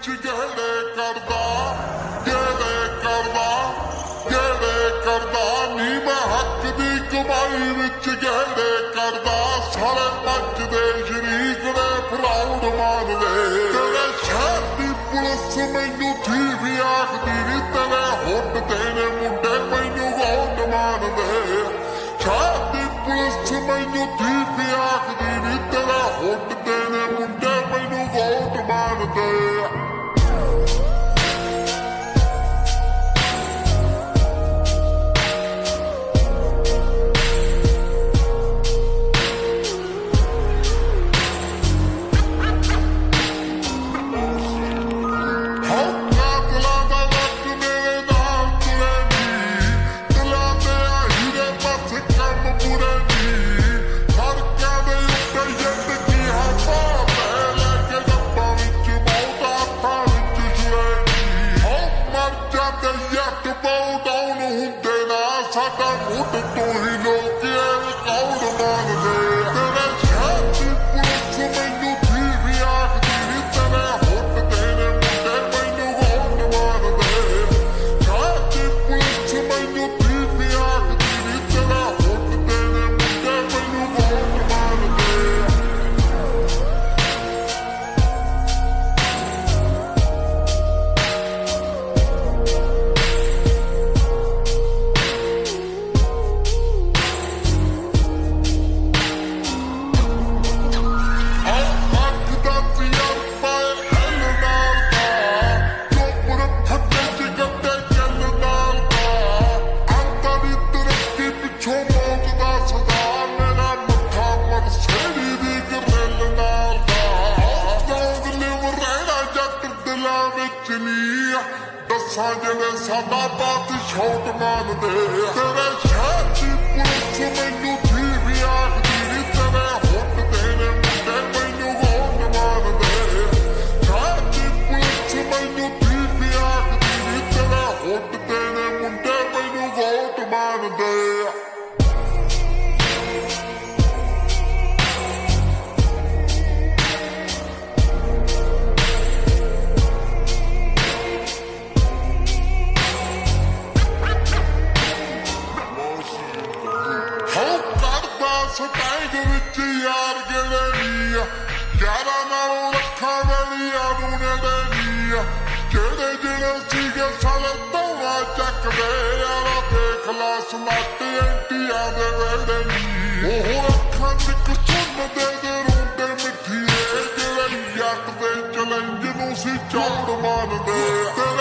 ਵਿੱਚ ਗਹਿੜੇ ਕਰਦਾ ਨੀ ਮੈਂ ਹੱਕ ਦੀ ਕਮਾਈ ਵਿੱਚ ਗਹਿੜੇ ਕਰਦਾ ਸਾਰੇ ਮੱਚਦੇ ਸ਼ਰੀਕ ਨੇ ਪ੍ਰਾਊਡ ਮੰਨਦੇ ਤੇਰੇ ਸ਼ਹਿਰ ਦੀ ਪੁਲਿਸ ਮੈਨੂੰ ਥੀ ਵੀ ਆਖਦੀ ਨੀ ਤੇਰੇ ਹੁੱਡ ਤੇ ਨੇ ਮੁੰਡੇ ਮੈਨੂੰ ਬਹੁਤ ਮੰਨਦੇ ਸ਼ਹਿਰ ਦੀ ਪੁਲਿਸ ਮੈਨੂੰ ਥੀ ਵੀ ਆਖਦੀ ਨੀ ਤੇਰੇ ਹੁੱਡ ਤੇ ਨੇ ਮੁੰਡੇ ਮੈਨੂੰ ਬਹੁਤ ਮੰਨਦੇ ਸਾਡਾ ਮੁੱਢ ਤੋਂ ਹੀ ਲੋਕ ਇਹ ਕੌਣ ਮੰਨਦੇ ਤੇਰੇ ਸ਼ਹਿਰ ਦੀ ਪੁਲਿਸ ਮੈਨੂੰ ਥੀ ਵੀ ਆਖਦੀ ਨੀ ਤੇਰੇ ਹੁੱਡ ਤੇ ਨੇ ਮੁੰਡੇ ਮੈਨੂੰ ਬਹੁਤ ਮੰਨਦੇ ਸ਼ਹਿਰ ਦੀ ਪੁਲਿਸ ਮੈਨੂੰ ਥੀ ਵੀ ਆਖਦੀ ਨੀ ਤੇਰੇ ਹੁੱਡ ਤੇ ਨੇ ਮੁੰਡੇ ਮੈਨੂੰ ਬਹੁਤ ਮੰਨਦੇ ਦੱਸਾਂ ਜਿਹੜੇ ਸਾਡਾ ਬਾਤ ਛੋਟ ਮੰਨਦੇ ਤੇਰੇ ਸ਼ਹਿਰ ਦੀ ਪੁਲਿਸ ਮੈਨੂੰ ਥੀ ਵੀ ਆਖਦੀ ਨੀ ਤੇਰੇ ਹੁੱਡ ਤੇ ਨੇ ਮੁੰਡੇ ਮੈਨੂੰ ਬਹੁਤ ਮੰਨਦੇ ਸ਼ਹਿਰ ਦੀ ਪੁਲਿਸ ਮੈਨੂੰ ਥੀ ਵੀ ਆਖਦੀ ਨੀ ਤੇਰੇ ਹੁੱਡ ਤੇ ਨੇ ਮੁੰਡੇ ਮੈਨੂੰ ਬਹੁਤ ਮੰਨਦੇ ਸਟੈਂਡ ਵਿੱਚ ਯਾਰ ਜਿਹੜੇ ਨੀ ਯਾਰਾਂ ਨਾਲੋਂ ਰੱਖਾਂ ਵੈਲੀਆਂ ਨੂੰ ਨੇੜੇ ਨੀ ਜਿਹੜੇ ਸੀਗੇ ਸਾਲੇ ਧੌਣਾ ਚੱਕਦੇ ਯਾਰਾ ਦੇਖ ਲਾ ਸਮੱਟ ਐਂਟੀਆਂ ਦੇ ਵੇੜੇ ਨੀ ਉਹ ਅੱਖਾਂ ਚ ਸੁਣਦੇ ਦੇ ਰੋਂਦੇ ਮਿੱਠੀਏ ਜਿਹੜੇ ਜੱਟ ਦੇ ਚੈਲੰਜ ਨੂੰ ਸੀ ਚੌੜ ਮੰਨਦੇ